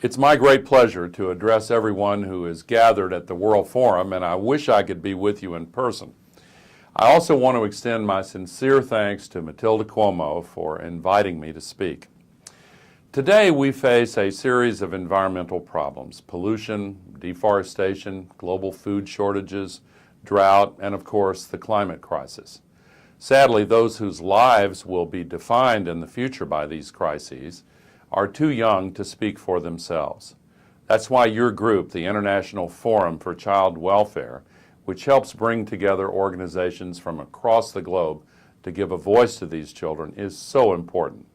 It's my great pleasure to address everyone who is gathered at the WorldForum, and I wish I could be with you in person. I also want to extend my sincere thanks to Matilda Cuomo for inviting me to speak. Today we face a series of environmental problems: pollution, deforestation, global food shortages, drought, and of course the climate crisis. Sadly, those whose lives will be defined in the future by these crises are too young to speak for themselves. That's why your group, the International Forum for Child Welfare, which helps bring together organizations from across the globe to give a voice to these children, is so important.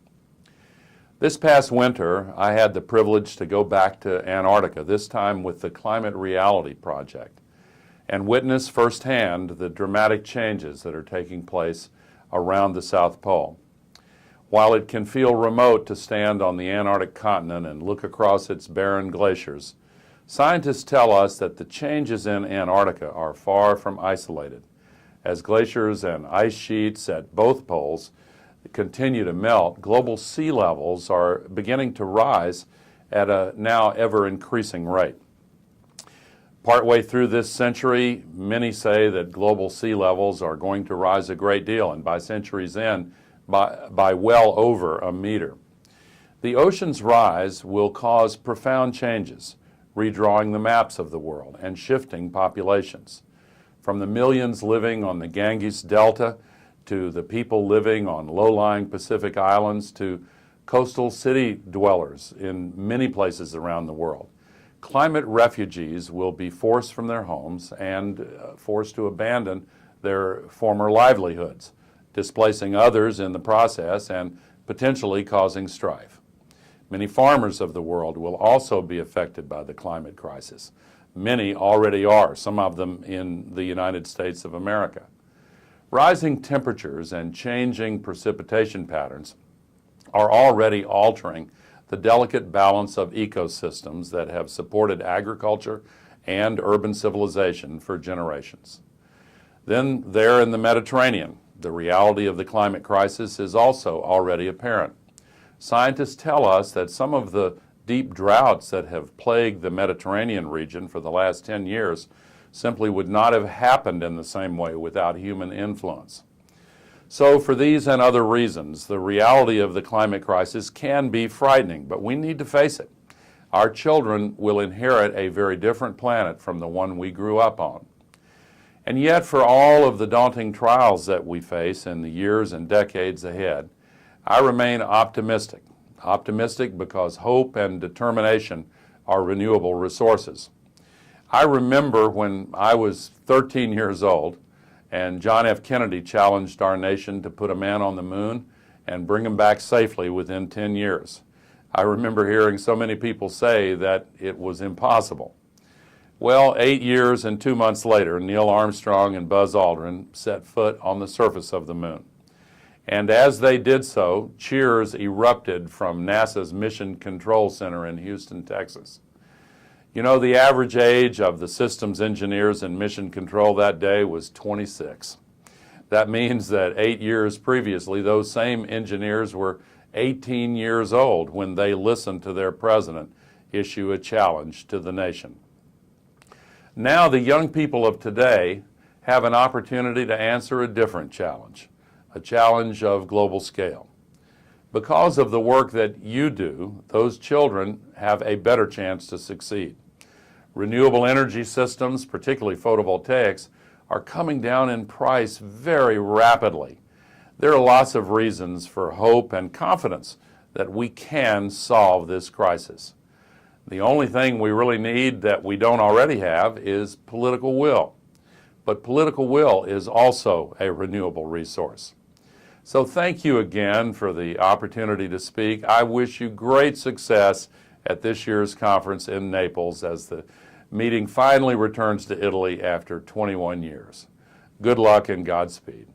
This past winter, I had the privilege to go back to Antarctica, this time with the Climate Reality Project, and witness firsthand the dramatic changes that are taking place around the South Pole. While it can feel remote to stand on the Antarctic continent and look across its barren glaciers, scientists tell us that the changes in Antarctica are far from isolated. As glaciers and ice sheets at both poles continue to melt, global sea levels are beginning to rise at a now ever-increasing rate. Partway through this century, many say that global sea levels are going to rise a great deal, and by century's end, by well over a meter. The ocean's rise will cause profound changes, redrawing the maps of the world and shifting populations. From the millions living on the Ganges Delta, to the people living on low-lying Pacific islands, to coastal city dwellers in many places around the world. Climate refugees will be forced from their homes and forced to abandon their former livelihoods, displacing others in the process and potentially causing strife. Many farmers of the world will also be affected by the climate crisis. Many already are, some of them in the United States of America. Rising temperatures and changing precipitation patterns are already altering the delicate balance of ecosystems that have supported agriculture and urban civilization for generations. Then there in the Mediterranean, the reality of the climate crisis is also already apparent. Scientists tell us that some of the deep droughts that have plagued the Mediterranean region for the last 10 years simply would not have happened in the same way without human influence. So for these and other reasons, the reality of the climate crisis can be frightening, but we need to face it. Our children will inherit a very different planet from the one we grew up on. And yet, for all of the daunting trials that we face in the years and decades ahead, I remain optimistic. Optimistic because hope and determination are renewable resources. I remember when I was 13 years old and John F. Kennedy challenged our nation to put a man on the moon and bring him back safely within 10 years. I remember hearing so many people say that it was impossible. Well, 8 years and 2 months later, Neil Armstrong and Buzz Aldrin set foot on the surface of the moon. And as they did so, cheers erupted from NASA's Mission Control Center in Houston, Texas. You know, the average age of the systems engineers in mission control that day was 26. That means that 8 years previously, those same engineers were 18 years old when they listened to their president issue a challenge to the nation. Now the young people of today have an opportunity to answer a different challenge, a challenge of global scale. Because of the work that you do, those children have a better chance to succeed. Renewable energy systems, particularly photovoltaics, are coming down in price very rapidly. There are lots of reasons for hope and confidence that we can solve this crisis. The only thing we really need that we don't already have is political will. But political will is also a renewable resource. So thank you again for the opportunity to speak. I wish you great success at this year's conference in Naples as the meeting finally returns to Italy after 21 years. Good luck and Godspeed.